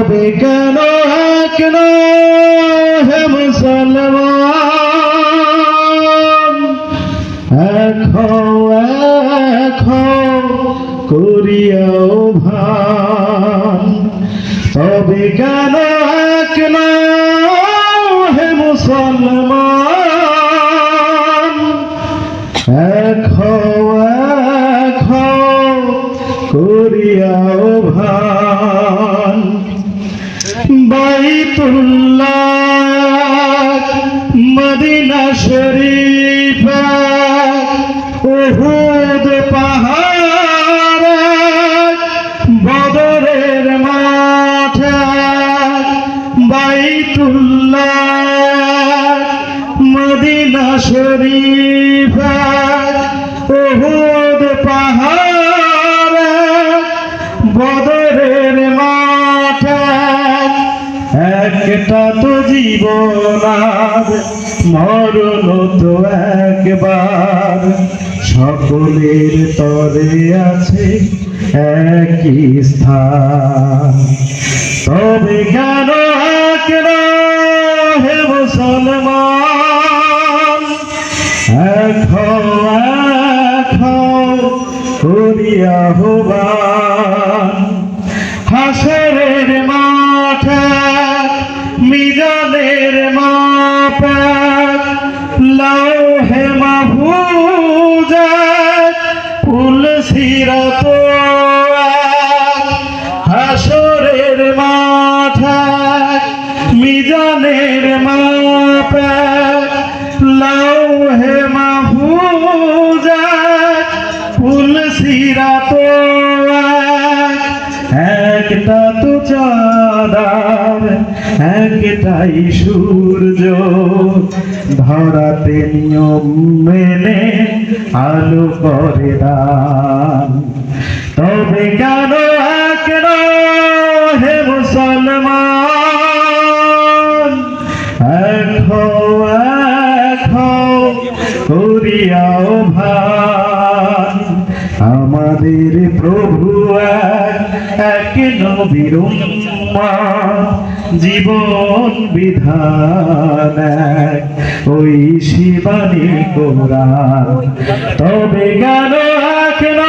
তবে কেন কেন হে মুসলমান এখো এখো করিয়াও ভান তবে কেন কেন হে মুসলমান এখো এখো করিয়াও ভান বাইতুল্লাহ মদিনা শরীফ উহুদ পাহাড় বদরের মাঠ বাইতুল্লাহ মদিনা শরীফ উহুদ পাহাড় বদরের মাঠ একটা তো জীবন আর মরণ তো একবার সকলের তরে আছে একই স্থান তবে কেন কেন হে মুসলমান এখো এখো করিয়া আহ্বান হাসরের মাঠে মিজানের মাপে লৌহে মাহফুজে ফুল সিরাত হাসরের মাঠে মিজানের মাপে লৌহে মাহফুজে ফুল সিরাত একটা তো চাঁদার একটাই সূর্য ধরাতে নিয়ম মেনে আলো করে দান তবে কেন কেন হে মুসলমান এখো এখো করিয়াও ভান আমাদের প্রভু এক নবীর উম্মত জীবন বিধান ওই শিবানী কোরআন তবে কেন কেন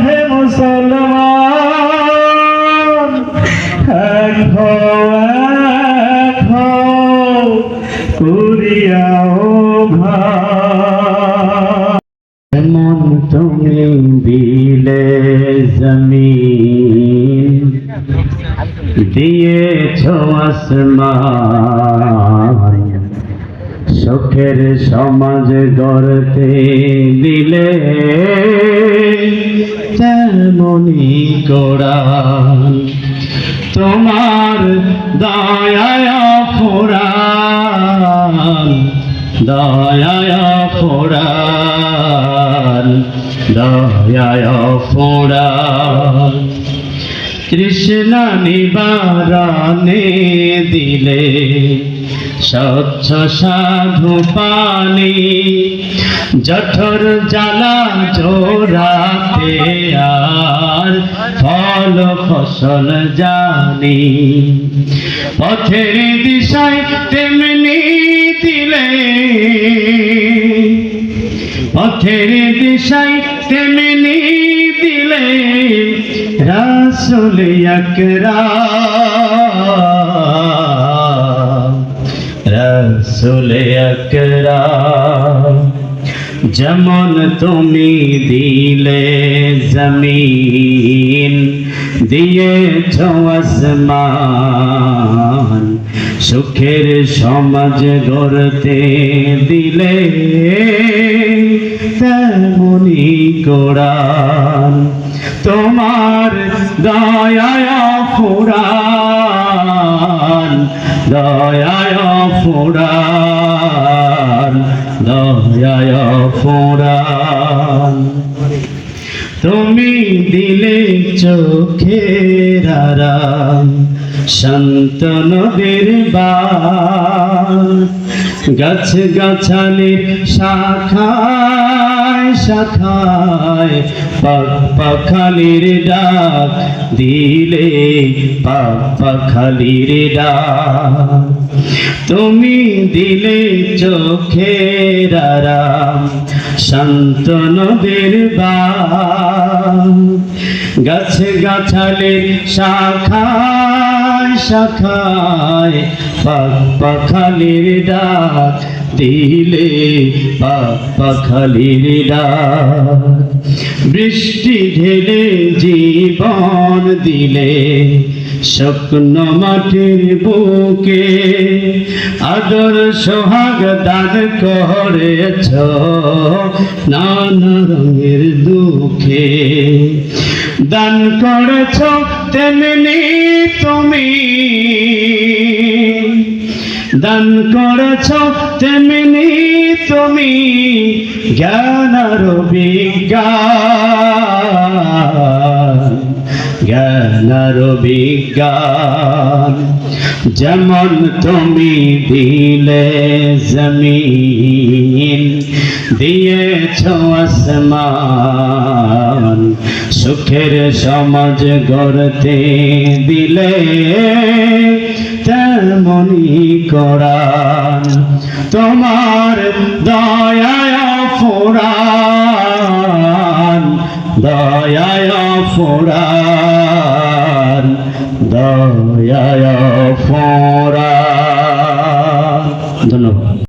হে মুসলমান এখো এখো করিয়াও ভান মন তুমি দিলে জমিন দিয়েছ আসমান সুখের সমাজ গড়তে দিলে তেমনি কোরআন তোমার দয়ায় ফুরান দয়ায় ফুরান দয়ায় ফুরান কৃষ্ণ নিবারণে দিলে স্বচ্ছ সাধু পানি জঠর জ্বালা জোড়াতে আর ফল ফসল জানি পথের দিশায় তেমনি দিলে পথের দিশায় তেমনি দিলে রাসূল আকরাম রাসূল আকরাম যেমন তুমি দিলে জমিন দিয়েছ আসমান সুখের সমাজ গড়তে দিলে তেমনি কোরআন তোমার দয়ায় ফুরান দয়ায় ফুরান দয়ায় ফুরান তুমি দিলে চোখের আরাম সন্ত নবীর বাত গাছ গাছালির শাখায় শাখায় পাখালির ডাক দিলে পাখালির ডাক তুমি দিলে চোখের আরাম শান্ত নদীর বাঁক গাছ গাছালির শাখায় শাখায় পাখালির ডাক দিলে পাখালির ডাক বৃষ্টি ঢেলে জীবন দিলে স্বপ্ন মাটির বুকে আদর সোহাগ দান করেছ নানা রঙের দুঃখে দান করেছ তেমনি তুমি দান করেছ তেমনি তুমি জ্ঞান আর বিজ্ঞান জ্ঞান আর বিজ্ঞান যেমন তুমি দিলে জমিন দিয়েছ আসমান সুখের সমাজ গড়তে দিলে তেমনি কোরআন তোমার দয়ায় ফুরান দয়ায় ফুরান দয়ায় ফুরান। ধন্যবাদ।